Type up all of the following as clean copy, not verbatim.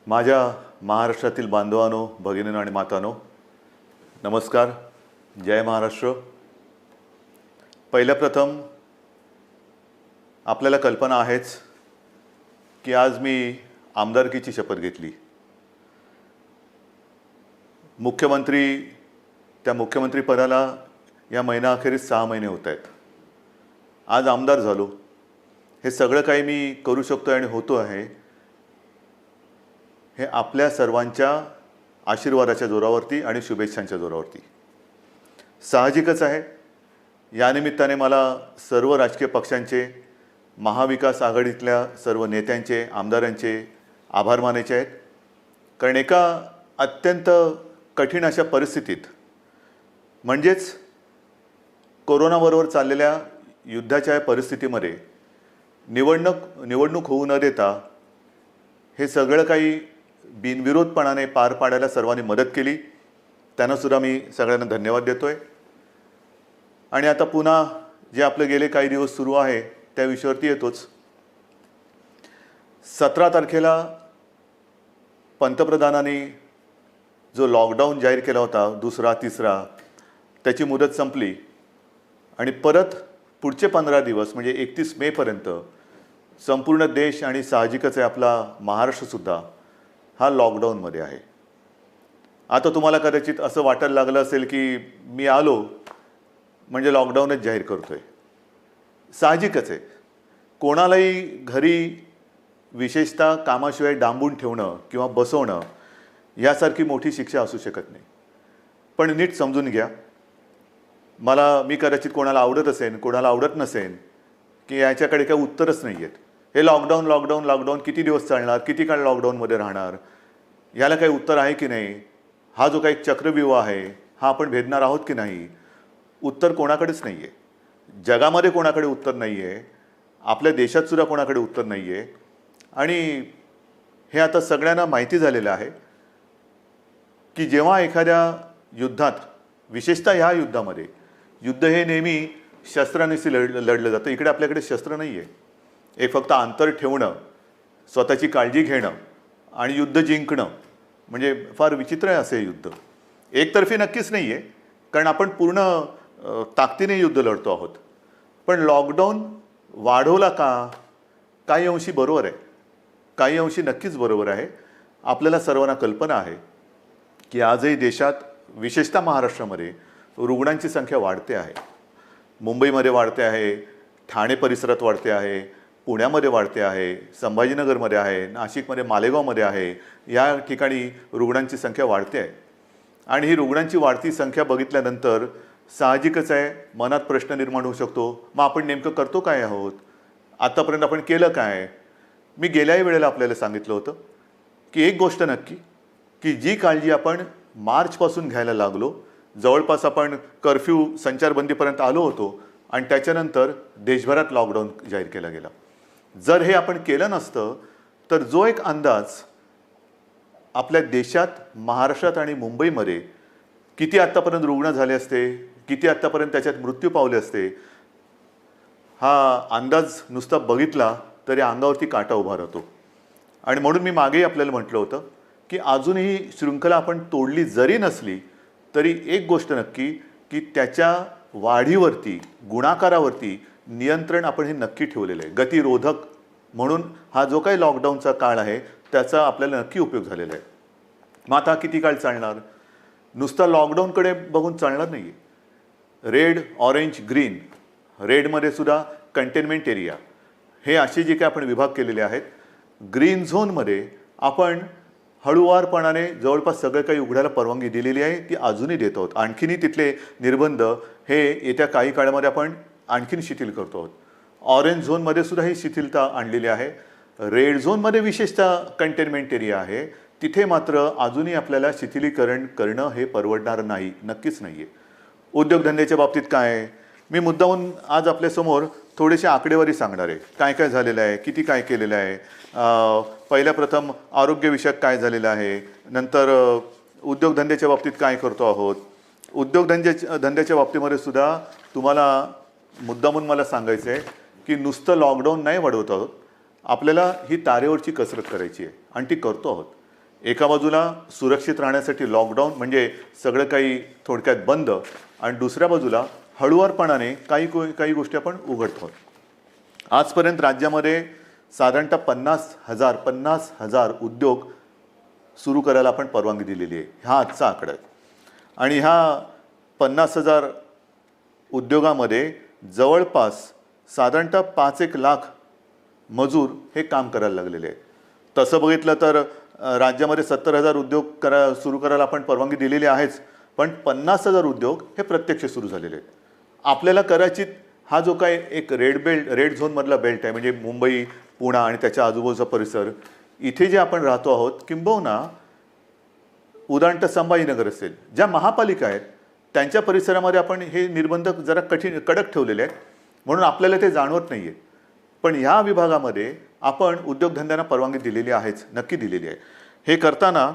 माझ्या महाराष्ट्रातील बांधवांनो, भगिनींनो आणि मातांनो, नमस्कार. जय महाराष्ट्र. पहिल्या प्रथम आपल्याला कल्पना आहेच की आज मी आमदारकीची शपथ घेतली. त्या मुख्यमंत्री पदाला या महिनाअखेरीस 6 महिने होत आहेत. आज आमदार झालो. हे सगळं काही मी करू शकतो आणि होतो आहे हे आपल्या सर्वांच्या आशीर्वादाच्या जोरावरती आणि शुभेच्छांच्या जोरावरती. साहजिकच आहे, या निमित्ताने मला सर्व राजकीय पक्षांचे, महाविकास आघाडीतल्या सर्व नेत्यांचे, आमदारांचे आभार मानायचे आहेत. कारण एका अत्यंत कठीण अशा परिस्थितीत, म्हणजेच कोरोनाबरोबर चाललेल्या युद्धाच्या परिस्थितीमध्ये निवडणूक होऊ न देता हे सगळं काही बिनविरोधपणाने पार पाडायला सर्वांनी मदत केली. त्यांनासुद्धा मी सगळ्यांना धन्यवाद देतोय. आणि आता पुन्हा जे आपले गेले काही दिवस सुरू आहे त्या विषयावरती येतोच. 17 तारखेला पंतप्रधानांनी जो लॉकडाऊन जाहीर केला होता, दुसरा तिसरा, त्याची मुदत संपली आणि परत पुढचे 15 दिवस म्हणजे 31 मेपर्यंत संपूर्ण देश आणि साहजिकच आहे आपला महाराष्ट्रसुद्धा हा लॉकडाऊनमध्ये आहे. आता तुम्हाला कदाचित असं वाटायला लागलं असेल की मी आलो म्हणजे लॉकडाऊनच जाहीर करतोय. साहजिकच आहे, कोणालाही घरी विशेषतः कामाशिवाय डांबून ठेवणं किंवा बसवणं यासारखी मोठी शिक्षा असू शकत नाही. पण नीट समजून घ्या, मी कदाचित कोणाला आवडत असेल, कोणाला आवडत नसेल की याच्याकडे काही उत्तरच नाही आहेत. हे लॉकडाऊन किती दिवस चालणार, किती काळ लॉकडाऊनमध्ये राहणार, याला काही उत्तर आहे की नाही, हा जो काही चक्रव्यूह आहे हा आपण भेदणार आहोत की नाही, उत्तर कोणाकडेच नाही आहे. जगामध्ये कोणाकडे उत्तर नाही आहे, आपल्या देशातसुद्धा कोणाकडे उत्तर नाही आहे. आणि हे आता सगळ्यांना माहिती झालेलं आहे की जेव्हा एखाद्या युद्धात, विशेषतः ह्या युद्धामध्ये, युद्ध हे नेहमी शस्त्रांनीच लढलं जातं. इकडे आपल्याकडे शस्त्र नाही आहे. एक फक्त अंतर ठेवणं, स्वतःची काळजी घेणं आणि युद्ध जिंकणं, म्हणजे फार विचित्र आहे असे युद्ध. एकतर्फी नक्कीच नाही आहे, कारण आपण पूर्ण ताकदीने युद्ध लढतो आहोत. पण लॉकडाऊन वाढवला का? काही अंशी बरोबर आहे, काही अंशी नक्कीच बरोबर आहे. आपल्याला सर्वांना कल्पना आहे की आजही देशात, विशेषतः महाराष्ट्रामध्ये रुग्णांची संख्या वाढते आहे. मुंबईमध्ये वाढते आहे, ठाणे परिसरात वाढते आहे, पुण्यामध्ये वाढते आहे, संभाजीनगरमध्ये आहे, नाशिकमध्ये, मालेगावमध्ये आहे. या ठिकाणी रुग्णांची संख्या वाढते आहे. आणि ही रुग्णांची वाढती संख्या बघितल्यानंतर साहजिकच आहे मनात प्रश्न निर्माण होऊ शकतो, मग आपण नेमकं करतो काय आहोत, आतापर्यंत आपण केलं काय? मी गेल्याही वेळेला आपल्याला सांगितलं होतं की एक गोष्ट नक्की, की जी काळजी आपण मार्चपासून घ्यायला लागलो, जवळपास आपण कर्फ्यू, संचारबंदीपर्यंत आलो होतो आणि त्याच्यानंतर देशभरात लॉकडाऊन जाहीर केला गेला. जर हे आपण केलं नसतं तर जो एक अंदाज आपल्या देशात, महाराष्ट्रात आणि मुंबईमध्ये किती आत्तापर्यंत रुग्ण झाले असते, किती आत्तापर्यंत त्याच्यात मृत्यू पावले असते, हा अंदाज नुसता बघितला तरी अंगावरती काटा उभा राहतो. आणि म्हणून मी मागेही आपल्याला म्हटलं होतं की अजूनही शृंखला आपण तोडली जरी नसली तरी एक गोष्ट नक्की, की त्याच्या वाढीवरती, गुणाकारावरती नियंत्रण आपण हे नक्की ठेवलेलं आहे. गतिरोधक म्हणून हा जो काही लॉकडाऊनचा काळ आहे त्याचा आपल्याला नक्की उपयोग झालेला आहे. मग आता किती काळ चालणार? नुसता लॉकडाऊनकडे बघून चालणार नाही. रेड, ऑरेंज, ग्रीन, रेडमध्ये सुद्धा कंटेनमेंट एरिया, हे असे जे काही आपण विभाग केलेले आहेत. ग्रीन झोनमध्ये आपण हळूवारपणाने जवळपास सगळं काही उघडायला परवानगी दिलेली आहे, ती अजूनही देत आहोत. आणखीनही तिथले निर्बंध हे येत्या काही काळामध्ये आपण आणखीन शिथिल करतो आहोत. ऑरेंज झोनमध्ये सुद्धा ही शिथिलता आणलेली आहे. रेड झोनमध्ये विशेषतः कंटेनमेंट एरिया आहे, तिथे मात्र अजूनही आपल्याला शिथिलीकरण करणं हे परवडणार नाही, नक्कीच नाही आहे. उद्योगधंद्याच्या बाबतीत काय आहे? मी मुद्दामून आज आपल्यासमोर थोडीशी आकडेवारी सांगणार आहे, काय काय झालेलं आहे, किती काय केलेलं आहे. पहिल्या प्रथम आरोग्यविषयक काय झालेलं आहे, नंतर उद्योगधंद्याच्या बाबतीत काय करतो आहोत. धंद्याच्या बाबतीमध्ये सुद्धा तुम्हाला मुद्दामून मला सांगायचं आहे की नुसतं लॉकडाऊन नाही वाढवत आहोत, आपल्याला ही तारेवरची कसरत करायची आहे आणि ती करतो आहोत. एका बाजूला सुरक्षित राहण्यासाठी लॉकडाऊन म्हणजे सगळं काही थोडक्यात बंद, आणि दुसऱ्या बाजूला हळुवारपणाने काही गोष्टी आपण उघडतो. आजपर्यंत राज्यामध्ये साधारणतः 50,000 उद्योग सुरू करायला आपण परवानगी दिलेली आहे. हा आजचा आकडा आहे. आणि ह्या 50,000 उद्योगामध्ये जवळपास साधारणतः 5-1 लाख मजूर हे काम करायला लागलेले आहेत. तसं बघितलं तर राज्यामध्ये 70,000 उद्योग सुरू करायला आपण परवानगी दिलेली आहेच, पण 50,000 उद्योग हे प्रत्यक्ष सुरू झालेले आहेत. आपल्याला कदाचित हा जो काय एक रेड झोनमधला बेल्ट आहे, म्हणजे मुंबई, पुणे आणि त्याच्या आजूबाजूचा परिसर, इथे जे आपण राहतो आहोत, किंबहुना उदाहरणतः संभाजीनगर असेल, ज्या महापालिका आहेत त्यांच्या परिसरामध्ये आपण हे निर्बंध जरा कडक ठेवलेले आहेत, म्हणून आपल्याला ते जाणवत नाही आहे. पण ह्या विभागामध्ये आपण उद्योगधंद्यांना परवानगी दिलेली आहेच, नक्की दिलेली आहे. हे करताना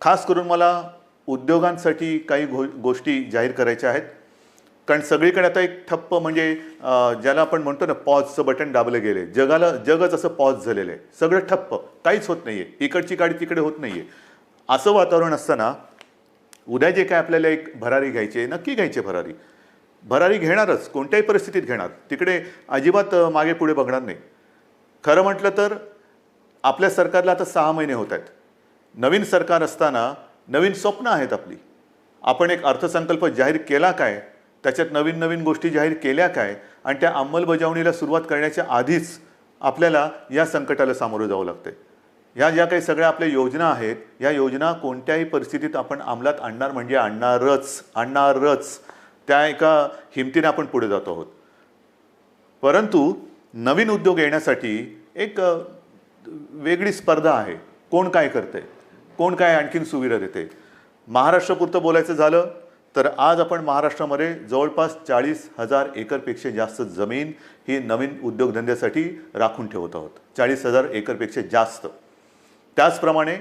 खास करून मला उद्योगांसाठी काही गोष्टी जाहीर करायच्या आहेत. कारण सगळीकडे आता एक ठप्प, म्हणजे ज्याला आपण म्हणतो ना, पॉजचं बटन दाबलं गेले, जगच असं पॉज झालेलं आहे, सगळं ठप्प, काहीच होत नाही आहे, इकडची गाडी तिकडे होत नाही आहे. असं वातावरण असताना उद्या जे काय आपल्याला एक भरारी घ्यायची आहे, नक्की घ्यायची भरारी घेणारच, कोणत्याही परिस्थितीत घेणार, तिकडे अजिबात मागे पुढे बघणार नाही. खरं म्हटलं तर आपल्या सरकारला आता 6 महिने होत आहेत. नवीन सरकार असताना नवीन स्वप्न आहेत आपली. आपण एक अर्थसंकल्प जाहीर केला काय, त्याच्यात नवीन गोष्टी जाहीर केल्या काय, आणि त्या अंमलबजावणीला सुरुवात करण्याच्या आधीच आपल्याला या संकटाला सामोरं जावं लागतं. ह्या ज्या काही सगळ्या आपल्या योजना आहेत, या योजना कोणत्याही परिस्थितीत आपण अंमलात आणणार म्हणजे आणणारच. त्या एका हिमतीने आपण पुढे जातो आहोत. परंतु नवीन उद्योग येण्यासाठी एक वेगळी स्पर्धा आहे. कोण काय करते, कोण काय आणखीन सुविधा देते. महाराष्ट्रापुरतं बोलायचं झालं तर आज आपण महाराष्ट्रामध्ये जवळपास 40,000 एकरपेक्षा जास्त जमीन ही नवीन उद्योगधंद्यासाठी राखून ठेवत आहोत. 40,000 एकरपेक्षा जास्त. त्याचप्रमाणे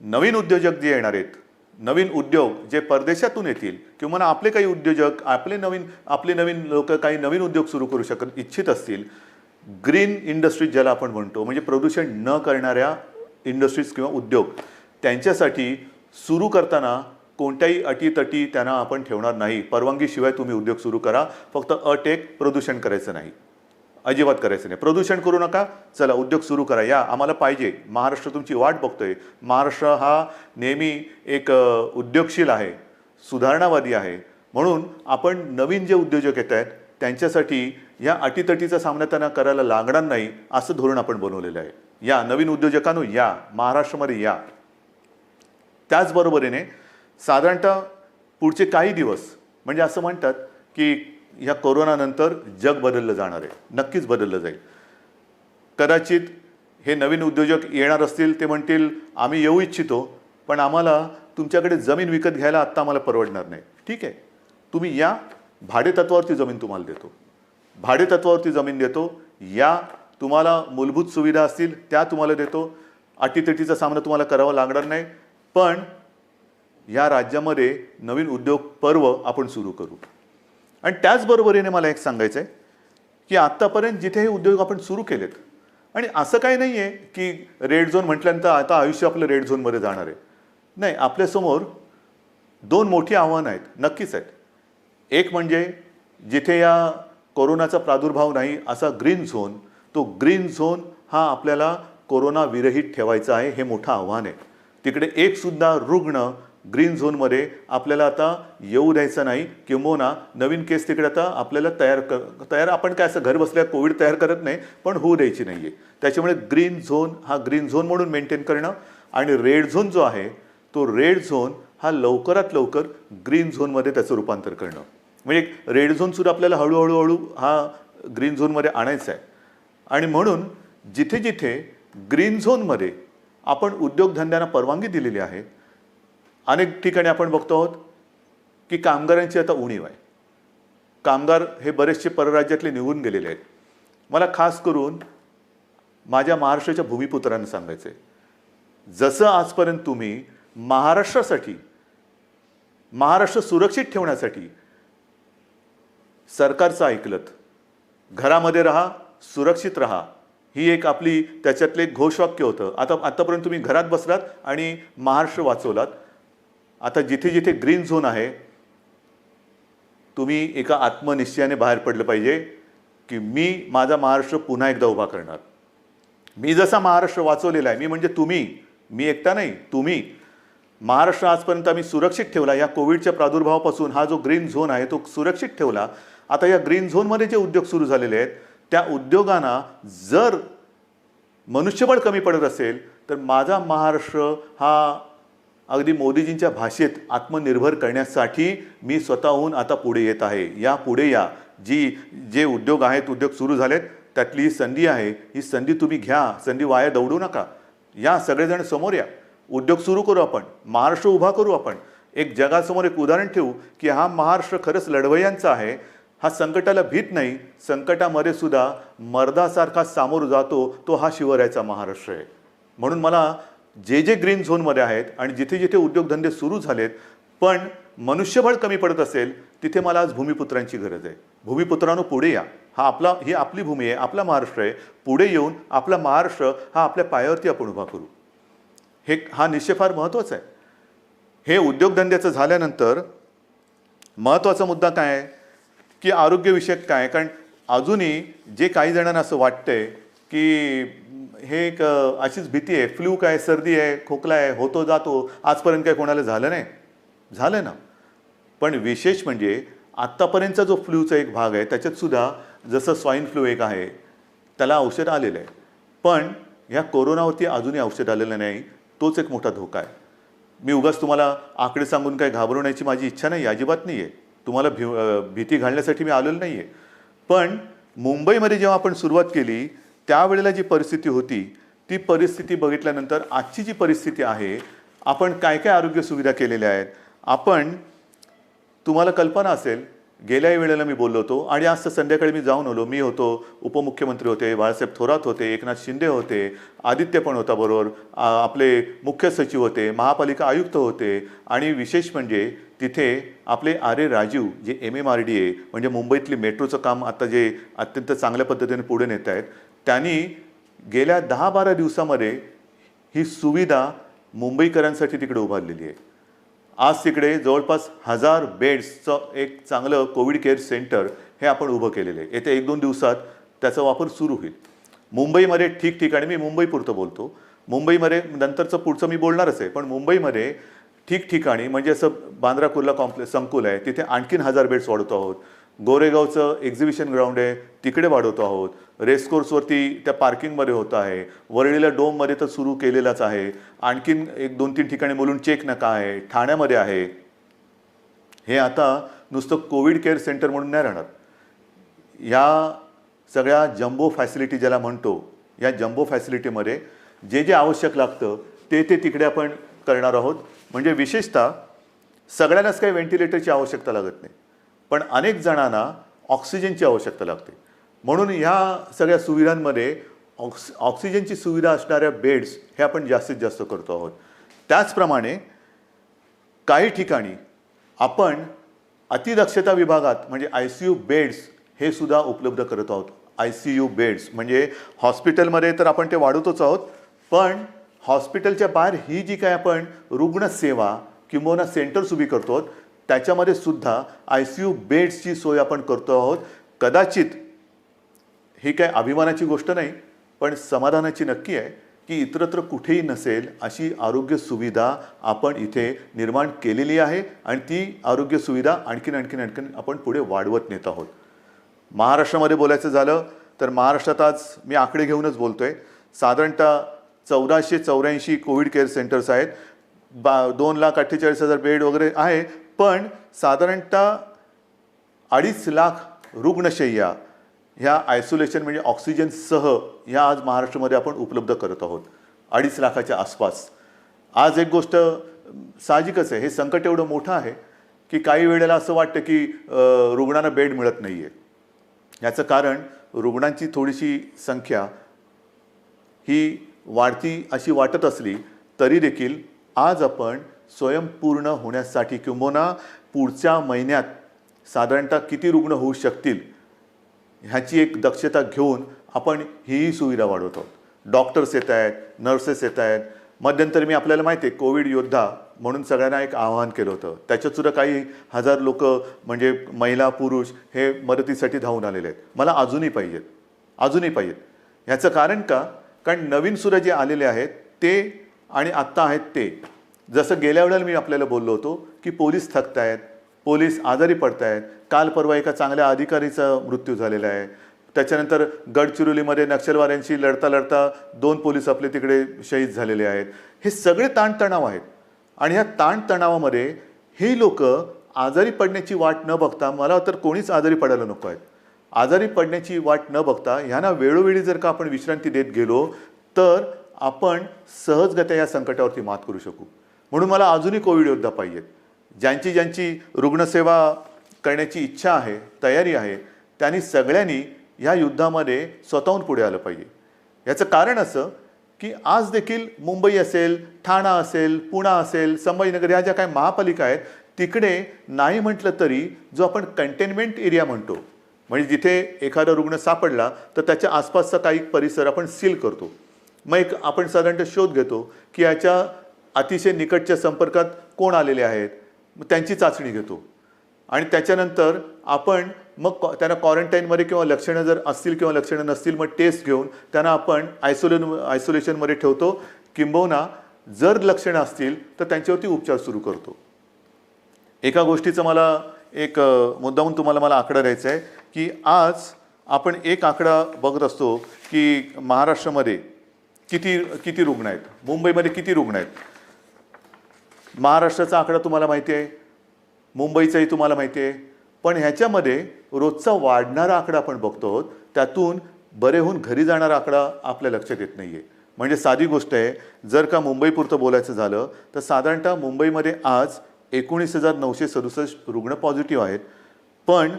नवीन उद्योजक जे येणार आहेत, नवीन उद्योग जे परदेशातून येतील, किंवा आपले काही उद्योजक, आपले नवीन लोक काही नवीन उद्योग सुरू करू इच्छित असतील, ग्रीन इंडस्ट्रीज ज्याला आपण म्हणतो, म्हणजे प्रदूषण न करणाऱ्या इंडस्ट्रीज किंवा उद्योग, त्यांच्यासाठी सुरू करताना कोणत्याही अटीतटी त्यांना आपण ठेवणार नाही. परवानगीशिवाय तुम्ही उद्योग सुरू करा, फक्त अट एक, प्रदूषण करायचं नाही, अजिबात करायचं नाही. प्रदूषण करू नका, चला उद्योग सुरू करा, या आम्हाला पाहिजे, महाराष्ट्र तुमची वाट बघतोय. महाराष्ट्र हा नेहमी एक उद्योगशील आहे, सुधारणावादी आहे, म्हणून आपण नवीन जे उद्योजक येत आहेत त्यांच्यासाठी या अटीतटीचा सामना त्यांना करायला लागणार नाही, असं धोरण आपण बनवलेलं आहे. या नवीन उद्योजकांनो, या महाराष्ट्रामध्ये या. त्याचबरोबरीने साधारणतः पुढचे काही दिवस, म्हणजे असं म्हणतात की ह्या कोरोनानंतर जग बदललं जाणार आहे, नक्कीच बदललं जाईल. कदाचित हे नवीन उद्योजक येणार असतील, ते म्हणतील आम्ही येऊ इच्छितो, पण आम्हाला तुमच्याकडे जमीन विकत घ्यायला आत्ता आम्हाला परवडणार नाही. ठीक आहे, तुम्ही या, भाडेतत्वावरती जमीन तुम्हाला देतो, भाडेतत्वावरती जमीन देतो, या, तुम्हाला मूलभूत सुविधा असतील त्या तुम्हाला देतो, अटीतटीचा सामना तुम्हाला करावा लागणार नाही. पण या राज्यामध्ये नवीन उद्योग पर्व आपण सुरू करू. आणि त्याचबरोबरीने मला एक सांगायचं आहे की आत्तापर्यंत जिथे हे उद्योग आपण सुरू केलेत, आणि असं काही नाही आहे की रेड झोन म्हटल्यानंतर आता आयुष्य आपलं रेड झोनमध्ये जाणार आहे, नाही. आपल्यासमोर 2 मोठी आव्हानं आहेत, नक्कीच आहेत. एक म्हणजे जिथे या कोरोनाचा प्रादुर्भाव नाही असा ग्रीन झोन, तो ग्रीन झोन हा आपल्याला कोरोना विरहित ठेवायचा आहे, हे मोठं आव्हान आहे. तिकडे एकसुद्धा रुग्ण ग्रीन झोनमध्ये आपल्याला आता येऊ द्यायचं नाही, किंबहुना नवीन केस तिकडे आता आपल्याला तयार आपण काय असं घर बसल्या कोविड तयार करत नाही, पण होऊ द्यायची नाही आहे. त्याच्यामुळे ग्रीन झोन हा ग्रीन झोन म्हणून मेंटेन करणं, आणि रेड झोन जो आहे तो रेड झोन हा लवकरात लवकर ग्रीन झोनमध्ये त्याचं रूपांतर करणं. म्हणजे रेड झोनसुद्धा आपल्याला हळूहळू हा ग्रीन झोनमध्ये आणायचा आहे. आणि म्हणून जिथे जिथे ग्रीन झोनमध्ये आपण उद्योगधंद्यांना परवानगी दिलेली आहे, अनेक ठिकाणी आपण बघतो आहोत की कामगारांची आता उणीव आहे. कामगार हे बरेचसे परराज्यातले निघून गेलेले आहेत. मला खास करून माझ्या महाराष्ट्राच्या भूमिपुत्रांना सांगायचं आहे, जसं आजपर्यंत तुम्ही महाराष्ट्रासाठी, महाराष्ट्र सुरक्षित ठेवण्यासाठी सरकारचं ऐकलत, घरामध्ये राहा, सुरक्षित राहा, ही एक आपली त्याच्यातले एक घोषवाक्य होतं. आतापर्यंत तुम्ही घरात बसलात आणि महाराष्ट्र वाचवलात. आता जिथे जिथे ग्रीन झोन आहे, तुम्ही एका आत्मनिश्चयाने बाहेर पडलं पाहिजे की मी माझा महाराष्ट्र पुन्हा एकदा उभा करणार. मी जसा महाराष्ट्र वाचवलेला आहे, मी म्हणजे तुम्ही, मी एकटा नाही, तुम्ही. महाराष्ट्र आजपर्यंत आम्ही सुरक्षित ठेवला. या कोविडच्या प्रादुर्भावापासून हा जो ग्रीन झोन आहे तो सुरक्षित ठेवला. आता या ग्रीन झोनमध्ये जे उद्योग सुरू झालेले आहेत त्या उद्योगांना जर मनुष्यबळ कमी पडत असेल तर माझा महाराष्ट्र हा अगदी मोदीजींच्या भाषेत आत्मनिर्भर करण्यासाठी मी स्वतःहून आता पुढे येत आहे. या पुढे या. जे उद्योग आहेत, उद्योग सुरू झालेत, त्यातली ही संधी आहे. ही संधी तुम्ही घ्या. संधी वाया दौडू नका. या सगळेजण समोर या. उद्योग सुरू करू आपण. महाराष्ट्र उभा करू आपण. एक जगासमोर एक उदाहरण ठेवू की हा महाराष्ट्र खरंच लढवय्यांचा आहे. हा संकटाला भीत नाही. संकटामध्ये सुद्धा मर्दासारखा सामोर जातो. तो हा शिवरायाचा महाराष्ट्र आहे. म्हणून मला जे ग्रीन झोनमध्ये आहेत आणि जिथे जिथे उद्योगधंदे सुरू झालेत पण मनुष्यबळ कमी पडत असेल तिथे मला आज भूमिपुत्रांची गरज आहे. भूमिपुत्रांनो पुढे या. ही आपली भूमी आहे, आपला महाराष्ट्र आहे. पुढे येऊन आपला महाराष्ट्र हा आपल्या पायावरती आपण उभा करू. हा निश्चय फार महत्त्वाचा आहे. हे उद्योगधंद्याचं झाल्यानंतर महत्त्वाचा मुद्दा काय आहे की आरोग्यविषयक काय. कारण अजूनही जे काही जणांना असं वाटतंय की हे एक अशीच भीती आहे, फ्लू काय, सर्दी आहे, खोकला आहे, होतो जातो, आजपर्यंत काय कोणाला झालं नाही. झालं ना. पण विशेष म्हणजे आत्तापर्यंतचा जो फ्लूचा एक भाग आहे त्याच्यात सुद्धा जसं स्वाईन फ्लू एक आहे त्याला औषध आलेलं आहे. पण ह्या कोरोनावरती अजूनही औषध आलेलं नाही. तोच एक मोठा धोका आहे. मी उगाच तुम्हाला आकडे सांगून काय घाबरवण्याची माझी इच्छा नाही, अजिबात नाही आहे. तुम्हाला भीती घालण्यासाठी मी आलेलो नाही आहे. पण मुंबईमध्ये जेव्हा आपण सुरुवात केली त्यावेळेला जी परिस्थिती होती ती परिस्थिती बघितल्यानंतर आजची जी परिस्थिती आहे, आपण काय काय आरोग्य सुविधा केलेल्या आहेत. तुम्हाला कल्पना असेल, गेल्याही वेळेला मी बोललो होतो आणि आज संध्याकाळी मी जाऊन आलो. मी होतो, उपमुख्यमंत्री होते, बाळासाहेब थोरात होते, एकनाथ शिंदे होते, आदित्य पण होता बरोबर, आपले मुख्य सचिव होते, महापालिका आयुक्त होते आणि विशेष म्हणजे तिथे आपले आर.ए. राजीव जे MMRDA म्हणजे मुंबईतली मेट्रोचं काम आता जे अत्यंत चांगल्या पद्धतीने पुढे नेत आहेत, त्यांनी गेल्या 10-12 दिवसामध्ये ही सुविधा मुंबईकरांसाठी तिकडे उभारलेली आहे. आज तिकडे जवळपास 1000 बेड्सचं एक चांगलं कोविड केअर सेंटर हे आपण उभं केलेलं आहे. येत्या 1-2 दिवसात त्याचा वापर सुरू होईल. मुंबईमध्ये ठिकठिकाणी, मी मुंबईपुरतं बोलतो, मुंबईमध्ये नंतरचं पुढचं मी बोलणारच आहे, पण मुंबईमध्ये ठिकठिकाणी म्हणजे असं बांद्रा कुर्ला कॉम्प्लेक्स संकुल आहे तिथे आणखीन 1000 बेड्स वाढवतो आहोत. गोरेगावचं एक्झिबिशन ग्राउंड आहे तिकडे वाढवतो आहोत. रेसकोर्सवरती त्या पार्किंगमध्ये होतं आहे. वरळीला डोममध्ये तर सुरू केलेलाच आहे. आणखीन 1-2-3 ठिकाणी मुलुंड चेक नका आहे, ठाण्यामध्ये आहे. हे आता नुसतं कोविड केअर सेंटर म्हणून नाही राहणार. या सगळ्या जम्बो फॅसिलिटी ज्याला म्हणतो, या जम्बो फॅसिलिटीमध्ये जे आवश्यक लागतं ते तिकडे आपण करणार आहोत. म्हणजे विशेषतः सगळ्यांनाच काही व्हेंटिलेटरची आवश्यकता लागत नाही, पण अनेक जणांना ऑक्सिजनची आवश्यकता लागते. म्हणून ह्या सगळ्या सुविधांमध्ये ऑक्सिजनची सुविधा असणाऱ्या बेड्स हे आपण जास्तीत जास्त करतो आहोत. त्याचप्रमाणे काही ठिकाणी आपण अतिदक्षता विभागात म्हणजे ICU बेड्स हे सुद्धा उपलब्ध करत आहोत. ICU बेड्स म्हणजे हॉस्पिटलमध्ये तर आपण ते वाढवतोच आहोत, पण हॉस्पिटलच्या बाहेर ही जी काय आपण रुग्णसेवा किंवा सेंटर्स उभी करतो त्याच्यामध्ये सुद्धा ICU बेड्सची सोय आपण करतो आहोत. कदाचित ही काय अभिमानाची गोष्ट नाही, पण समाधानाची नक्की आहे की इतरत्र कुठेही नसेल अशी आरोग्य सुविधा आपण इथे निर्माण केलेली आहे आणि ती आरोग्य सुविधा आणखीन आपण पुढे वाढवत नेत आहोत. महाराष्ट्रामध्ये बोलायचं झालं तर महाराष्ट्रात आज मी आकडे घेऊनच बोलतोय, साधारणतः 1484 कोविड केअर सेंटर्स आहेत. 2,48,000 बेड वगैरे आहे, पण साधारणतः 2.5 लाख रुग्णशय्या ह्या आयसोलेशन म्हणजे ऑक्सिजनसह ह्या आज महाराष्ट्रामध्ये आपण उपलब्ध करत आहोत. 2.5 लाखाच्या आसपास. आज एक गोष्ट साहजिकच आहे, हे संकट एवढं मोठं आहे की काही वेळेला असं वाटतं की रुग्णांना बेड मिळत नाही आहे. याचं कारण रुग्णांची थोडीशी संख्या ही वाढती अशी वाटत असली तरी देखील आज आपण स्वयंपूर्ण होण्यासाठी किंबहुना पुढच्या महिन्यात साधारणतः किती रुग्ण होऊ शकतील ह्याची एक दक्षता घेऊन आपण हीही सुविधा वाढवत आहोत. डॉक्टर्स येत आहेत, नर्सेस येत आहेत. मध्यंतरी मी आपल्याला माहिती आहे कोविड योद्धा म्हणून सगळ्यांना एक आवाहन केलं होतं. त्याच्यात सुद्धा काही हजार लोक म्हणजे महिला पुरुष हे मदतीसाठी धावून आलेले आहेत. मला अजूनही पाहिजेत. ह्याचं कारण का? कारण नवीन सुद्धा जे आलेले आहेत ते आणि आत्ता आहेत ते, जसं गेल्या वेळेला मी आपल्याला बोललो होतो की पोलीस थकत आहेत, पोलीस आजारी पडत आहेत. काल परवा एका चांगल्या अधिकारीचा मृत्यू झालेला आहे. त्याच्यानंतर गडचिरोलीमध्ये नक्षलवाद्यांशी लढता लढता 2 पोलीस आपले तिकडे शहीद झालेले आहेत. हे सगळे ताणतणाव आहेत आणि ह्या ताणतणावामध्ये ही लोक आजारी पडण्याची वाट न बघता, मला तर कोणीच आजारी पडायला नको आहेत, आजारी पडण्याची वाट न बघता ह्यांना वेळोवेळी जर का आपण विश्रांती देत गेलो तर आपण सहजगत्या या संकटावरती मात करू शकू. म्हणून मला अजूनही कोविड योद्धा पाहिजेत. ज्यांची रुग्णसेवा करण्याची इच्छा आहे, तयारी आहे, त्यांनी सगळ्यांनी ह्या युद्धामध्ये स्वतःहून पुढे आलं पाहिजे. याचं कारण असं की आज देखील मुंबई असेल, ठाणा असेल, पुणा असेल, संभाजीनगर ह्या ज्या काही महापालिका आहेत तिकडे नाही म्हटलं तरी जो आपण कंटेनमेंट एरिया म्हणतो, म्हणजे जिथे एखादा रुग्ण सापडला तर त्याच्या आसपासचा काही परिसर आपण सील करतो. मग एक आपण साधारणतः शोध घेतो की याच्या अतिशय निकटच्या संपर्कात कोण आलेले आहेत, मग त्यांची चाचणी घेतो आणि त्याच्यानंतर आपण मग त्यांना क्वारंटाईनमध्ये किंवा लक्षणं जर असतील किंवा लक्षणं नसतील मग टेस्ट घेऊन त्यांना आपण आयसोलेशनमध्ये ठेवतो, किंबहुना जर लक्षणं असतील तर त्यांच्यावरती उपचार सुरू करतो. एका गोष्टीचं मला एक मुद्दामून तुम्हाला मला आकडा द्यायचा आहे की आज आपण एक आकडा बघत असतो की महाराष्ट्रामध्ये किती रुग्ण आहेत, मुंबईमध्ये किती रुग्ण आहेत. महाराष्ट्राचा आकडा तुम्हाला माहिती आहे, मुंबईचाही तुम्हाला माहिती आहे, पण ह्याच्यामध्ये रोजचा वाढणारा आकडा आपण बघतो, त्यातून बरे होऊन घरी जाणारा आकडा आपल्या लक्षात येत नाही आहे. म्हणजे साधी गोष्ट आहे, जर का मुंबईपुरतं बोलायचं झालं तर साधारणतः मुंबईमध्ये आज 19,967 रुग्ण पॉझिटिव्ह आहेत, पण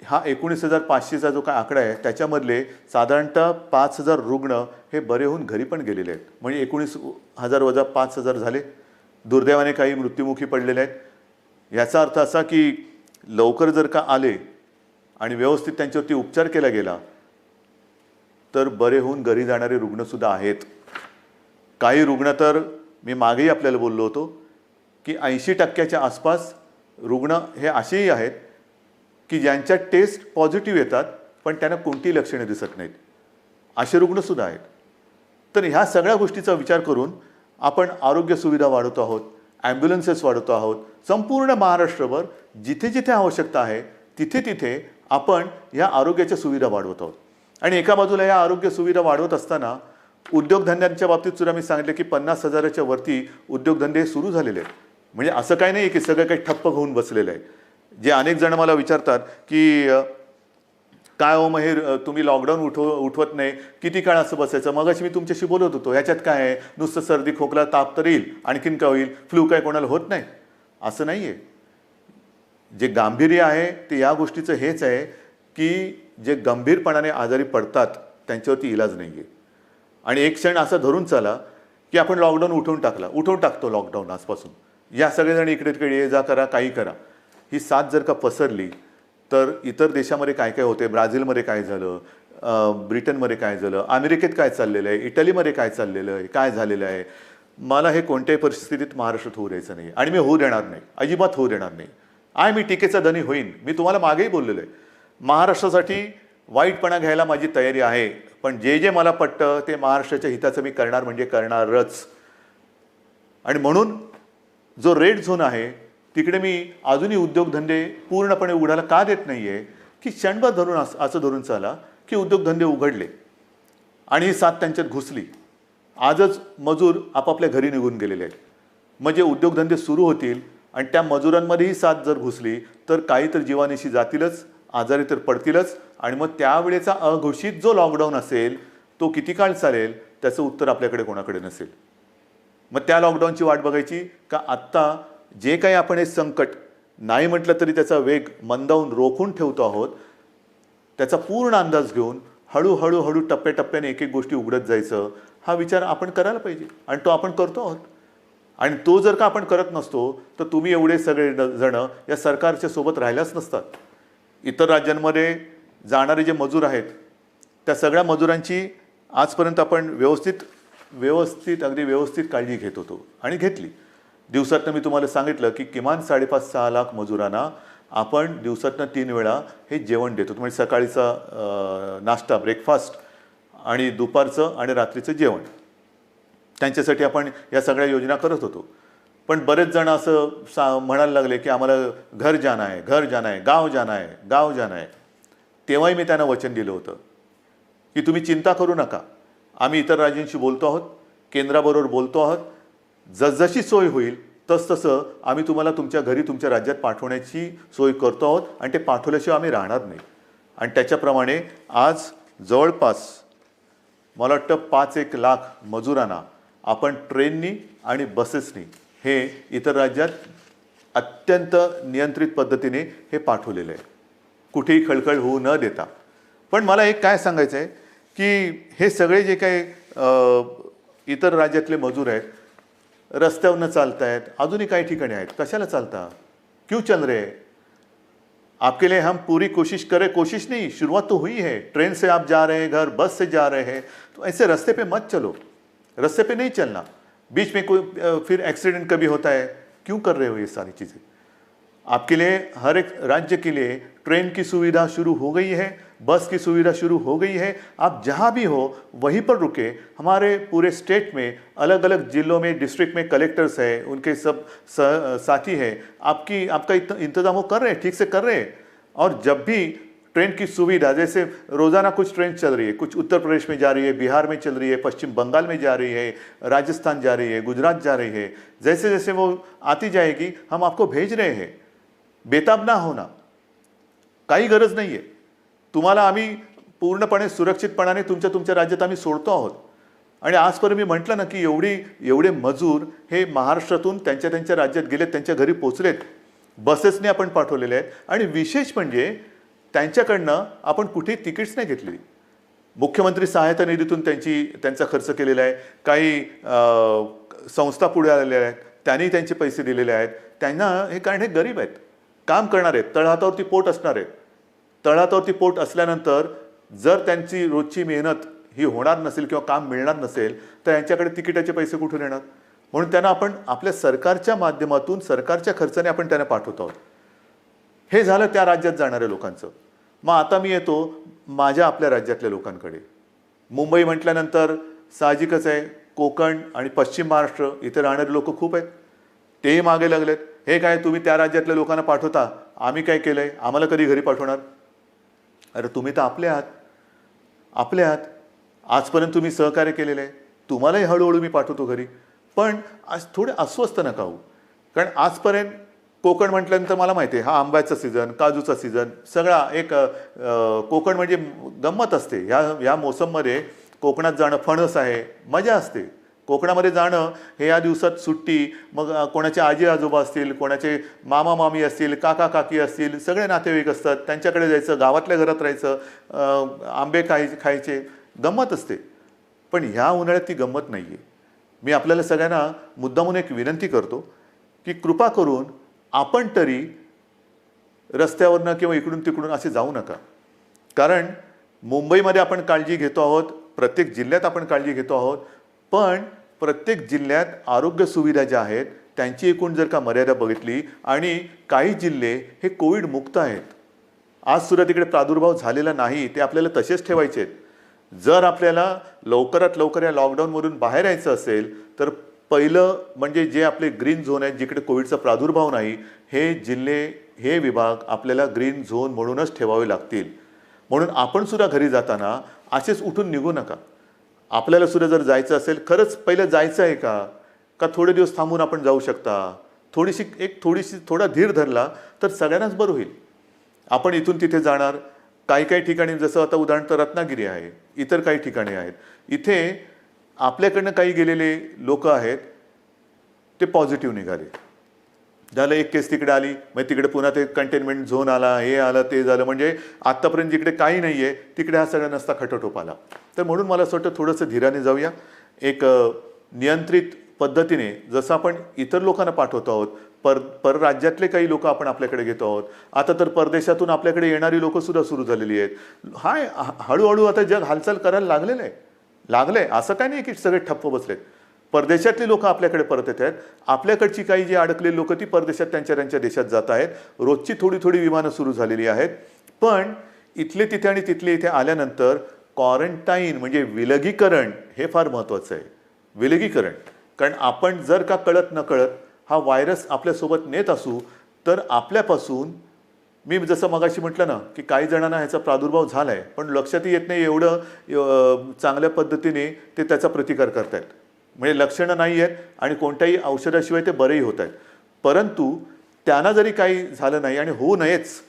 हा 19,500चा जो काय आकडा आहे त्याच्यामधले साधारणतः 5,000 रुग्ण हे बरे होऊन घरी पण गेलेले आहेत. म्हणजे 19,000 वजा 5,000 झाले. दुर्दैवाने काही मृत्युमुखी पडलेले आहेत. याचा अर्थ असा की लवकर जर का आले आणि व्यवस्थित त्यांच्यावरती उपचार केला गेला तर बरे होऊन घरी जाणारे रुग्णसुद्धा आहेत. काही रुग्ण तर मी मागेही आपल्याला बोललो होतो की 80% आसपास रुग्ण हे असेही आहेत की ज्यांच्या टेस्ट पॉझिटिव्ह येतात पण त्यांना कोणतीही लक्षणे दिसत नाहीत, असे रुग्णसुद्धा आहेत. तर ह्या सगळ्या गोष्टीचा विचार करून आपण आरोग्य सुविधा वाढवतो आहोत, ॲम्ब्युलन्सेस वाढवतो आहोत. संपूर्ण महाराष्ट्रभर जिथे जिथे आवश्यकता आहे तिथे तिथे आपण ह्या आरोग्याच्या सुविधा वाढवत आहोत. आणि एका बाजूला या आरोग्य सुविधा वाढवत असताना उद्योगधंद्यांच्या बाबतीत सुद्धा मी सांगितलं की 50,000च्या वरती उद्योगधंदे सुरू झालेले आहेत. म्हणजे असं काही नाही की सगळं काही ठप्प होऊन बसलेलं आहे. जे अनेक जण मला विचारतात की काय हो महेर, तुम्ही लॉकडाऊन उठवत नाही, किती काळ असं बसायचं. मगाशी मी तुमच्याशी बोलत होतो, ह्याच्यात काय आहे, नुसतं सर्दी खोकला ताप तर येईल, आणखीन काय होईल, फ्लू काय कोणाला होत नाही, असं नाही आहे. जे गांभीर्य आहे ते या गोष्टीचं हेच आहे की जे गंभीरपणाने आजारी पडतात त्यांच्यावरती इलाज नाही आहे. आणि एक क्षण असा धरून चला की आपण लॉकडाऊन उठवून टाकतो लॉकडाऊन आजपासून, या सगळेजण इकडे तिकडे ये जा करा, काही करा. ही साथ जर का पसरली तर इतर देशामध्ये काय काय होते, ब्राझीलमध्ये काय झालं, ब्रिटनमध्ये काय झालं, अमेरिकेत काय चाललेलं आहे, इटलीमध्ये काय चाललेलं आहे, काय झालेलं आहे, मला हे कोणत्याही परिस्थितीत महाराष्ट्रात होऊ द्यायचं नाही आणि मी होऊ देणार नाही, अजिबात होऊ देणार नाही. मी टीकेचा धनी होईन. मी तुम्हाला मागेही बोललेलो आहे, महाराष्ट्रासाठी वाईटपणा घ्यायला माझी तयारी आहे, पण जे जे मला पटतं ते महाराष्ट्राच्या हिताचं मी करणार म्हणजे करणारच. आणि म्हणून जो रेड झोन आहे तिकडे मी अजूनही उद्योगधंदे पूर्णपणे उघडायला का देत नाही आहे की क्षणभर धरून असं धरून चाला की उद्योगधंदे उघडले आणि ही साथ त्यांच्यात घुसली. आजच मजूर आपापल्या घरी निघून गेलेले आहेत. म्हणजे उद्योगधंदे सुरू होतील आणि त्या मजुरांमध्येही साथ जर घुसली तर काही तर जीवानिशी जातीलच, आजारी तर पडतीलच. आणि मग त्यावेळेचा अघोषित जो लॉकडाऊन असेल तो किती काळ चालेल त्याचं उत्तर आपल्याकडे कोणाकडे नसेल. मग त्या लॉकडाऊनची वाट बघायची का आत्ता जे काही आपण हे संकट नाही म्हटलं तरी त्याचा वेग मंदावून रोखून ठेवतो आहोत, त्याचा पूर्ण अंदाज घेऊन हळूहळू टप्प्याटप्प्याने एक एक गोष्टी उघडत जायचं, हा विचार आपण करायला पाहिजे आणि तो आपण करतो आहोत. आणि तो जर का आपण करत नसतो तर तुम्ही एवढे सगळे जण या सरकारच्या सोबत राहिल्याच नसतात. इतर राज्यांमध्ये जाणारे जे मजूर आहेत त्या सगळ्या मजुरांची आजपर्यंत आपण अगदी व्यवस्थित काळजी घेत होतो आणि घेतली. दिवसातनं मी तुम्हाला सांगितलं की किमान 5.5-6 लाख मजुरांना आपण दिवसातनं 3 वेळा हे जेवण देतो. म्हणजे सकाळीचा नाश्ता, ब्रेकफास्ट आणि दुपारचं आणि रात्रीचं जेवण, त्यांच्यासाठी आपण या सगळ्या योजना करत होतो. पण बरेच जण असं म्हणायला लागले की आम्हाला घर जाना है, गाव जाना है. तेव्हाही मी त्यांना वचन दिलं होतं की तुम्ही चिंता करू नका, आम्ही इतर राज्यांशी बोलतो आहोत, केंद्राबरोबर बोलतो आहोत, जसजशी सोय होईल तसतसं आम्ही तुम्हाला तुमच्या घरी तुमच्या राज्यात पाठवण्याची सोय करतो आहोत आणि ते पाठवल्याशिवाय आम्ही राहणार नाही. आणि त्याच्याप्रमाणे आज जवळपास मला वाटतं 5-1 लाख मजुरांना आपण ट्रेननी आणि बसेसनी हे इतर राज्यात अत्यंत नियंत्रित पद्धतीने हे पाठवलेलं आहे, कुठेही खळखळ होऊ न देता. पण मला एक काय सांगायचं आहे की हे सगळे जे काही इतर राज्यातले मजूर आहेत, रस्त्यावरनं चालत आहेत, अजूनही काही ठिकाणी आहेत, कशाला चालता, क्यों चल रहे? आपके लिए हम पूरी कोशिश करें, कोशिश नहीं, शुरुआत तो हुई है. ट्रेन से आप जा रहे हैं घर, बस से जा रहे हैं, तो ऐसे रास्ते पे मत चलो, रास्ते पे नहीं चलना. बीच में कोई फिर एक्सीडेंट कभी होता है, क्यों कर रहे हो ये सारी चीज़ें? आपके लिए हर एक राज्य के लिए ट्रेन की सुविधा शुरू हो गई है, बस की सुविधा शुरू हो गई है. आप जहाँ भी हो वहीं पर रुके. हमारे पूरे स्टेट में अलग अलग जिलों में, डिस्ट्रिक्ट में कलेक्टर्स हैं, उनके सब साथी हैं, आपका इंतज़ाम वो कर रहे हैं, ठीक से कर रहे हैं. और जब भी ट्रेन की सुविधा, जैसे रोज़ाना कुछ ट्रेन चल रही है, कुछ उत्तर प्रदेश में जा रही है, बिहार में चल रही है, पश्चिम बंगाल में जा रही है, राजस्थान जा रही है, गुजरात जा रही है, जैसे जैसे वो आती जाएगी हम आपको भेज रहे हैं. बेताब ना होना, काही गरज नाही आहे. तुम्हाला आम्ही पूर्णपणे सुरक्षितपणाने तुमच्या राज्यात आम्ही सोडतो आहोत. आणि आजपर्यंत मी म्हटलं ना की एवढे मजूर हे महाराष्ट्रातून त्यांच्या राज्यात गेलेत, त्यांच्या घरी पोचलेत, बसेसने आपण पाठवलेले आहेत. आणि विशेष म्हणजे त्यांच्याकडनं आपण कुठेही तिकीट्स नाही घेतलेली. मुख्यमंत्री सहायता निधीतून त्यांचा खर्च केलेला आहे. काही संस्था पुढे आलेल्या आहेत, त्यांनी त्यांचे पैसे दिलेले आहेत. त्यांना हे, कारण हे गरीब आहेत, काम करणार आहेत, तळहातावरती पोट असणार आहेत. तळहातावरती पोट असल्यानंतर जर त्यांची रोजची मेहनत ही होणार नसेल किंवा काम मिळणार नसेल तर यांच्याकडे तिकिटाचे पैसे कुठून येणार? म्हणून त्यांना आपण आपल्या सरकारच्या माध्यमातून, सरकारच्या खर्चाने आपण त्यांना पाठवत आहोत. हे झालं त्या राज्यात जाणाऱ्या लोकांचं. मग आता मी येतो आपल्या राज्यातल्या लोकांकडे. मुंबई म्हटल्यानंतर साहजिकच आहे, कोकण आणि पश्चिम महाराष्ट्र इथे राहणारे लोक खूप आहेत. तेही मागे लागलेत. हे काय तुम्ही त्या राज्यातल्या लोकांना पाठवता, आम्ही काय केलंय, आम्हाला कधी घरी पाठवणार? अरे तुम्ही तर आपले आहात. आजपर्यंत तुम्ही सहकार्य केलेलं आहे, तुम्हालाही हळूहळू मी पाठवतो घरी. पण आज थोडे अस्वस्थ नका होऊ. कारण आजपर्यंत कोकण म्हटल्यानंतर मला माहिती आहे, हा आंब्याचा सीझन, काजूचा सीझन, सगळा एक कोकण म्हणजे गंमत असते. ह्या मोसममध्ये कोकणात जाणं, फणस आहे, मजा असते. कोकणामध्ये जाणं हे या दिवसात सुट्टी, मग कोणाचे आजी आजोबा असतील, कोणाचे मामा मामी असतील, काका काकी असतील, सगळे नातेवाईक असतात, त्यांच्याकडे जायचं, गावातल्या घरात राहायचं, आंबे खायचे, गंमत असते. पण ह्या उन्हाळ्यात ती गंमत नाही आहे. मी आपल्याला सगळ्यांना मुद्दामून एक विनंती करतो की कृपा करून आपण तरी रस्त्यावरनं किंवा इकडून तिकडून असे जाऊ नका. कारण मुंबईमध्ये आपण काळजी घेतो आहोत, प्रत्येक जिल्ह्यात आपण काळजी घेतो आहोत, पण प्रत्येक जिल्ह्यात आरोग्य सुविधा ज्या आहेत त्यांची एकूण जर का मर्यादा बघितली, आणि काही जिल्हे हे कोविड मुक्त आहेत, आज सुद्धा तिकडे प्रादुर्भाव झालेला नाही, ते आपल्याला तसेच ठेवायचे आहेत. जर आपल्याला लवकरात लवकर या लॉकडाऊनमधून बाहेर यायचं असेल तर पहिलं म्हणजे जे आपले ग्रीन झोन आहेत, जिकडे कोविडचा प्रादुर्भाव नाही, हे जिल्हे, हे विभाग आपल्याला ग्रीन झोन म्हणूनच ठेवावे लागतील. म्हणून आपण सुद्धा घरी जाताना असेच उठून निघू नका. आपल्याला सुद्धा जर जायचं असेल, खरंच पहिलं जायचं आहे का थोडे दिवस थांबून आपण जाऊ शकता, थोडा धीर धरला तर सगळ्यांनाच बरं होईल. आपण इथून तिथे जाणार, काही ठिकाणी जसं आता उदाहरण रत्नागिरी आहे, इतर काही ठिकाणी आहेत, इथे आपल्याकडनं काही गेलेले लोक आहेत, ते पॉझिटिव्ह निघाले. झालं, एक केस तिकडे आली, मग तिकडे पुन्हा ते कंटेनमेंट झोन आला, हे आलं, ते झालं. म्हणजे आत्तापर्यंत जिकडे काही नाही आहे तिकडे हा सगळा नसता खटोटोप आला. तर म्हणून मला असं वाटतं थोडंसं धीराने जाऊया. एक नियंत्रित पद्धतीने जसं आपण इतर लोकांना पाठवतो आहोत परराज्यातले काही लोक आपण आपल्याकडे घेतो आहोत. आता तर परदेशातून आपल्याकडे येणारी लोक सुद्धा सुरू झालेली आहेत. हळूहळू आता जग हालचाल करायला लागलंय. असं काही नाही की सगळे ठप्प बसलेत. परदेशातली लोक आपल्याकडे परत येत आहेत. आपल्याकडची काही जी अडकलेली लोक ती परदेशात त्यांच्या देशात जात आहेत. रोजची थोडी विमानं सुरू झालेली आहेत. पण इथले तिथे आणि तिथले इथे आल्यानंतर क्वारंटाईन म्हणजे विलगीकरण हे फार महत्त्वाचं आहे. विलगीकरण, कारण आपण जर का कळत नकळत हा व्हायरस आपल्यासोबत नेत असू तर आपल्यापासून, मी जसं मगाशी म्हटलं ना की काही जणांना ह्याचा प्रादुर्भाव झाला आहे पण लक्षातही येत नाही एवढं चांगल्या पद्धतीने ते त्याचा प्रतिकार करतायत. म्हणजे लक्षणं नाही आहेत आणि कोणत्याही औषधाशिवाय ते बरेही होत आहेत. परंतु त्यांना जरी काही झालं नाही आणि होऊ नयेच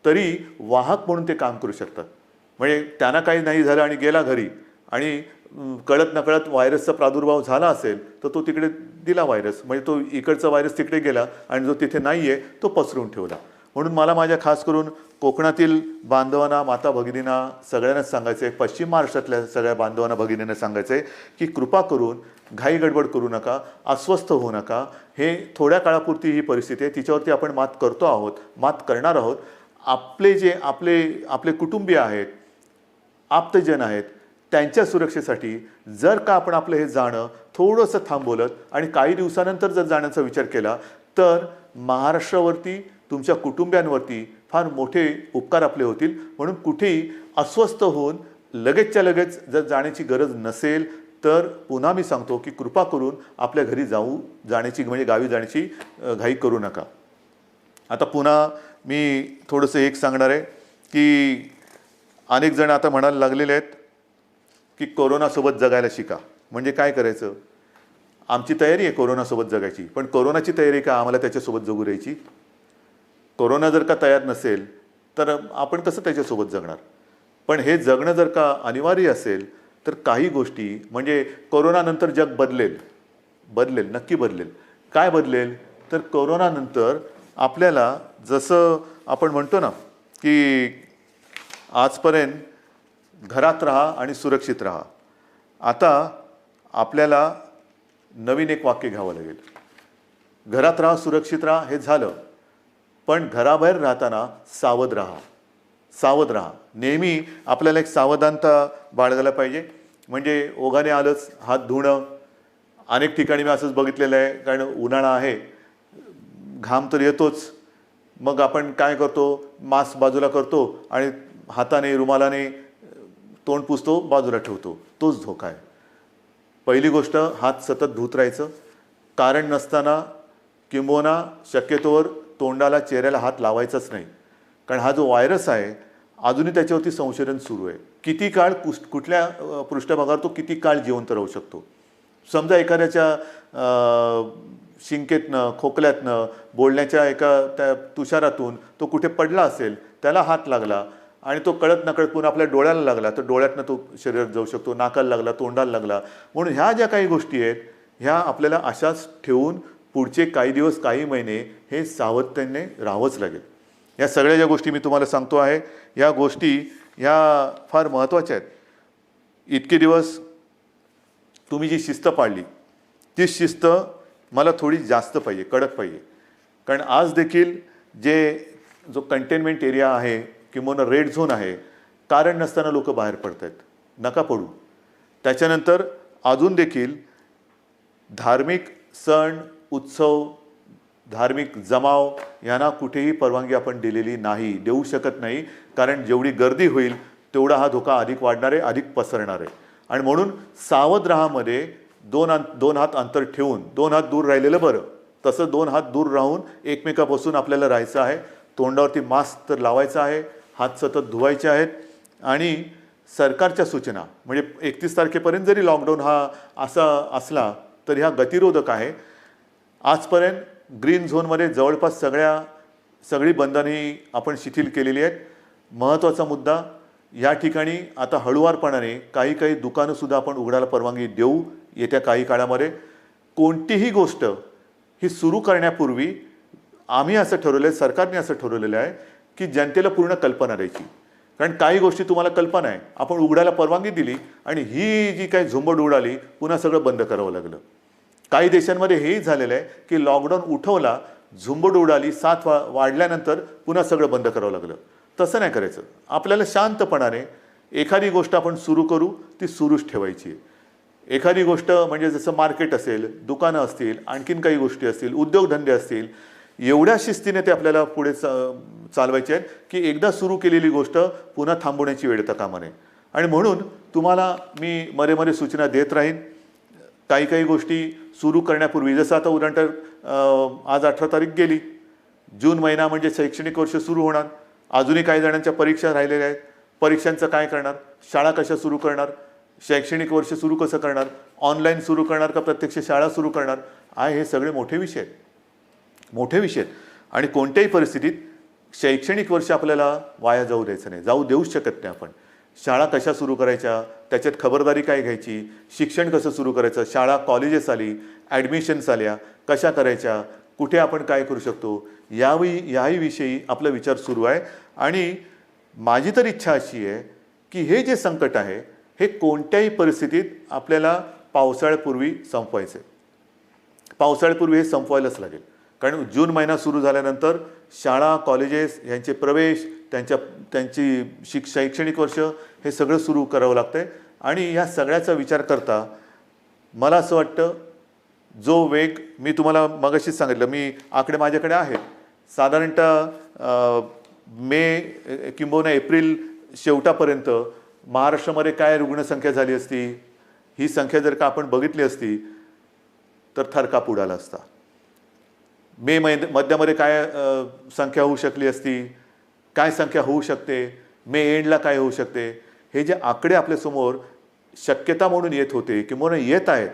तरी वाहक म्हणून ते काम करू शकतात. म्हणजे त्यांना काही नाही झालं आणि गेला घरी आणि कळत नकळत व्हायरसचा प्रादुर्भाव झाला असेल तर तो तिकडे दिला व्हायरस, म्हणजे तो इकडचा व्हायरस तिकडे गेला आणि जो तिथे नाही आहे तो पसरून ठेवला. म्हणून मला माझ्या खास करून कोकणातील बांधवांना, माता भगिनींना सगळ्यांनाच सांगायचं आहे, पश्चिम महाराष्ट्रातल्या सगळ्या बांधवांना भगिनींना सांगायचं आहे की कृपा करून घाई गडबड करू नका, अस्वस्थ होऊ नका. हे थोड्या काळापुरती ही परिस्थिती आहे, तिच्यावरती आपण मात करतो आहोत, मात करणार आहोत. आपले कुटुंबीय आहेत, आप्तजन आहेत, त्यांच्या सुरक्षेसाठी जर का आपण आपलं हे जाणं थोडंसं थांबवलं आणि काही दिवसानंतर जर जाण्याचा विचार केला तर महाराष्ट्रावरती, तुमच्या कुटुंबियांवरती फार मोठे उपकार आपले होतील. म्हणून कुठेही अस्वस्थ होऊन लगेचच्या लगेच जर जाण्याची गरज नसेल तर पुन्हा मी सांगतो की कृपा करून आपल्या घरी जाण्याची म्हणजे गावी जाण्याची घाई करू नका. आता पुन्हा मी थोडंसं एक सांगणार आहे की अनेक जण आता म्हणायला लागलेले आहेत की कोरोनासोबत जगायला शिका. म्हणजे काय करायचं? आमची तयारी आहे कोरोनासोबत जगायची, पण कोरोनाची तयारी का आम्हाला त्याच्यासोबत जगू द्यायची? कोरोना जर का तयार नसेल तर आपण कसं त्याच्यासोबत जगणार? पण हे जगणं जर का अनिवार्य असेल तर काही गोष्टी, म्हणजे कोरोनानंतर जग बदलेल, नक्की बदलेल. काय बदलेल? तर कोरोनानंतर आपल्याला जसं आपण म्हणतो ना की आजपर्यंत घरात राहा आणि सुरक्षित राहा, आता आपल्याला नवीन एक वाक्य घ्यावं लागेल. घरात राहा, सुरक्षित राहा हे झालं, पण घराबाहेर राहताना सावध राहा. नेहमी आपल्याला एक सावधानता बाळगायला पाहिजे. म्हणजे ओघाने आलंच हात धुणं. अनेक ठिकाणी मी असंच बघितलेलं आहे, कारण उन्हाळा आहे, घाम तर येतोच, मग आपण काय करतो, मास्क बाजूला करतो आणि हाताने रुमालाने तोंड पुसतो, बाजूला ठेवतो. तोच धोका आहे. पहिली गोष्ट, हात सतत धुत राहायचं. कारण नसताना किंबहुना शक्यतोवर तोंडाला, चेहऱ्याला हात लावायचाच नाही. कारण हा जो व्हायरस आहे अजूनही त्याच्यावरती संशोधन सुरू आहे. किती काळ कुठल्या पृष्ठभागावर तो किती काळ जिवंत राहू शकतो. समजा एखाद्याच्या शिंकेतनं, खोकल्यातनं, बोलण्याच्या एका त्या तुषारातून तो कुठे पडला असेल, त्याला हात लागला आणि तो कळत नकळत पुन्हा आपल्या डोळ्याला लागला तर डोळ्यातनं तो शरीरात जाऊ शकतो, नाकाला लागला, तोंडाला लागला. म्हणून ह्या ज्या काही गोष्टी आहेत ह्या आपल्याला अशाच ठेवून पुढचे काही दिवस, काही महिने हे सावधतेने राहावंच लागेल. या सगळ्या ज्या गोष्टी मी तुम्हाला सांगतो आहे, या गोष्टी ह्या फार महत्त्वाच्या आहेत. इतके दिवस तुम्ही जी शिस्त पाळली ती शिस्त मला थोडी जास्त पाहिजे, कडक पाहिजे. कारण आज देखील जो कंटेनमेंट एरिया आहे किंवा रेड झोन आहे, कारण नसताना लोक बाहेर पडत आहेत. नका पडू. त्याच्यानंतर अजून देखील धार्मिक सण, उत्सव, धार्मिक जमाव यांना कुठेही परवानगी आपण दिलेली नाही, देऊ शकत नाही. कारण जेवढी गर्दी होईल तेवढा हा धोका अधिक वाढणार आहे, अधिक पसरणार आहे. आणि म्हणून सावध राहामध्ये दोन हात अंतर ठेवून 2 हात दूर राहिलेलं बरं. तसं 2 हात दूर राहून एकमेकापासून आपल्याला राहायचं आहे. तोंडावरती मास्क तर लावायचा आहे, हात सतत धुवायचे आहेत. आणि सरकारच्या सूचना, म्हणजे 31 तारखेपर्यंत जरी लॉकडाऊन हा असा असला तरी हा गतिरोधक आहे. आजपर्यंत ग्रीन झोनमध्ये जवळपास सगळी बंधने आपण शिथिल केलेली आहेत. महत्त्वाचा मुद्दा, या ठिकाणी आता हळूवारपणाने काही दुकानंसुद्धा आपण उघडायला परवानगी देऊ येत्या काही काळामध्ये. कोणतीही गोष्ट ही सुरू करण्यापूर्वी आम्ही असं ठरवलं आहे, सरकारने असं ठरवलेलं आहे की जनतेला पूर्ण कल्पना द्यायची. कारण काही गोष्टी तुम्हाला कल्पना आहे, आपण उघडायला परवानगी दिली आणि ही जी काही झुंबड उडाली पुन्हा सगळं बंद करावं लागलं. काही देशांमध्ये हेही झालेलं आहे की लॉकडाऊन उठवला झुंबड उडाली, साथ वाढल्यानंतर पुन्हा सगळं बंद करावं लागलं. तसं नाही करायचं. आपल्याला शांतपणाने एखादी गोष्ट आपण सुरू करू, ती सुरूच ठेवायची आहे. एखादी गोष्ट म्हणजे जसं मार्केट असेल, दुकानं असतील, आणखीन काही गोष्टी असतील, उद्योगधंदे असतील, एवढ्या शिस्तीने ते आपल्याला पुढे चालवायचे आहेत की एकदा सुरू केलेली गोष्ट पुन्हा थांबवण्याची वेळ येता कामा नये. आणि म्हणून तुम्हाला मी मध्ये सूचना देत राहीन. काही काही गोष्टी सुरू करण्यापूर्वी, जसं आता उदाहरणार्थ आज 18 तारीख गेली, जून महिना म्हणजे शैक्षणिक वर्ष सुरू होणार. अजूनही काही जणांच्या परीक्षा राहिलेल्या आहेत. परीक्षांचं काय करणार, शाळा कशा सुरू करणार, शैक्षणिक वर्ष सुरू कसं करणार, ऑनलाईन सुरू करणार का प्रत्यक्ष शाळा सुरू करणार, हे सगळे मोठे विषय आहेत. मोठे विषय आहेत. आणि कोणत्याही परिस्थितीत शैक्षणिक वर्ष आपल्याला वाया जाऊ द्यायचं नाही, जाऊ देऊच शकत नाही आपण. शाळा कशा सुरू करायच्या, त्याच्यात खबरदारी काय घ्यायची, शिक्षण कसं सुरू करायचं, शाळा कॉलेजेस आली, ॲडमिशन्स आल्या, कशा करायच्या, कुठे आपण काय करू शकतो, याही विषयी आपला विचार सुरू आहे. आणि माझी तर इच्छा अशी आहे की हे जे संकट आहे हे कोणत्याही परिस्थितीत आपल्याला पावसाळ्यापूर्वी संपवायचं आहे. पावसाळ्यापूर्वी हे संपवायलाच लागेल. कारण जून महिना सुरू झाल्यानंतर शाळा कॉलेजेस यांचे प्रवेश, त्यांची शैक्षणिक वर्ष हे सगळं सुरू करावं लागतं आहे. आणि ह्या सगळ्याचा विचार करता मला असं वाटतं, जो वेग मी तुम्हाला मगाशीच सांगितलं, मी आकडे माझ्याकडे आहेत, साधारणतः मे किंबहुना एप्रिल शेवटापर्यंत महाराष्ट्रामध्ये काय रुग्णसंख्या झाली असती, ही संख्या जर का आपण बघितली असती तर थरकाप उडाला असता. मे मध्यामध्ये काय संख्या होऊ शकली असती, काय संख्या होऊ शकते, मे एंडला काय होऊ शकते, हे जे आकडे आपल्यासमोर शक्यता म्हणून येत होते किंवा येत आहेत,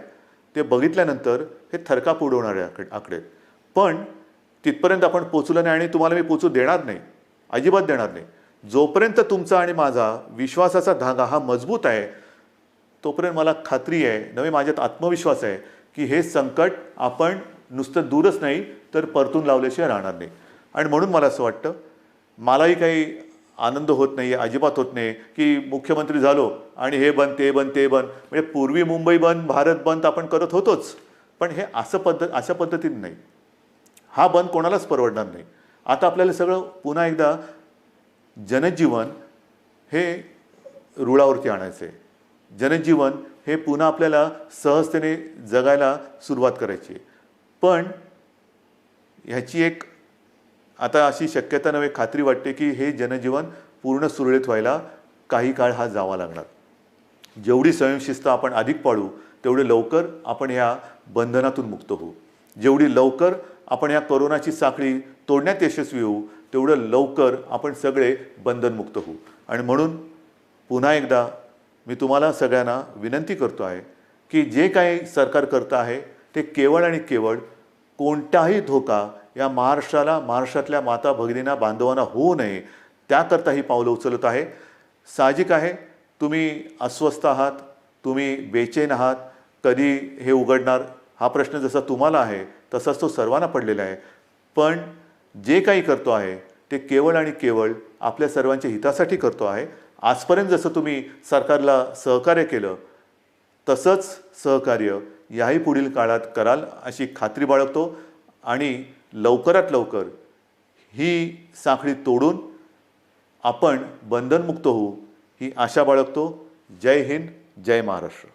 ते बघितल्यानंतर हे थरकाप उडवणारे आकडे. पण तिथपर्यंत आपण पोचलो नाही आणि तुम्हाला मी पोचू देणार नाही, अजिबात देणार नाही. जोपर्यंत तुमचा आणि माझा विश्वासाचा धागा हा मजबूत आहे तोपर्यंत मला खात्री आहे, नवे माझ्यात आत्मविश्वास आहे की हे संकट आपण नुसतं दूरच नाही तर परतून लावल्याशिवाय राहणार नाही. आणि म्हणून मला असं वाटतं, मलाही काही आनंद होत नाही, अजिबात होत नाही की मुख्यमंत्री झालो आणि हे बंद ते बंद ते बंद. म्हणजे पूर्वी मुंबई बंद, भारत बंद आपण करत होतोच, पण हे अशा पद्धतीने नाही. हा बंद कोणालाच परवडणार नाही. आता आपल्याला सगळं पुन्हा एकदा जनजीवन हे रुळावरती आणायचं आहे. जनजीवन हे पुन्हा आपल्याला सहजतेने जगायला सुरुवात करायची. पण ह्याची एक आता अशी शक्यता नव्हे, खात्री वाटते की हे जनजीवन पूर्ण सुरळीत व्हायला काही काळ हा जावा लागणार. जेवढी स्वयंशिस्त आपण अधिक पाळू तेवढे लवकर आपण ह्या बंधनातून मुक्त होऊ. जेवढी लवकर आपण ह्या कोरोनाची साखळी तोडण्यात यशस्वी होऊ तेवढं लवकर आपण सगळे बंधनमुक्त होऊ. आणि म्हणून पुन्हा एकदा मी तुम्हाला सगळ्यांना विनंती करतो आहे की जे काही सरकार करतं आहे ते केवळ आणि केवळ कोणताही धोका या महाराष्ट्राला, महाराष्ट्रातल्या माता भगिनींना, बांधवांना होऊ नये त्याकरता ही पावलं उचलत आहे. साहजिक आहे, तुम्ही अस्वस्थ आहात, तुम्ही बेचैन आहात, कधी हे उघडणार हा प्रश्न जसा तुम्हाला आहे तसाच तो सर्वांना पडलेला आहे. पण जे काही करतो आहे ते केवळ आणि केवळ आपल्या सर्वांच्या हितासाठी करतो आहे. आजपर्यंत जसं तुम्ही सरकारला सहकार्य केलं तसंच सहकार्य याही पुढील काळात कराल अशी खात्री बाळगतो. आणि लवकरात लवकर ही साखळी तोडून आपण बंधनमुक्त होऊ ही आशा बाळगतो. जय हिंद, जय महाराष्ट्र.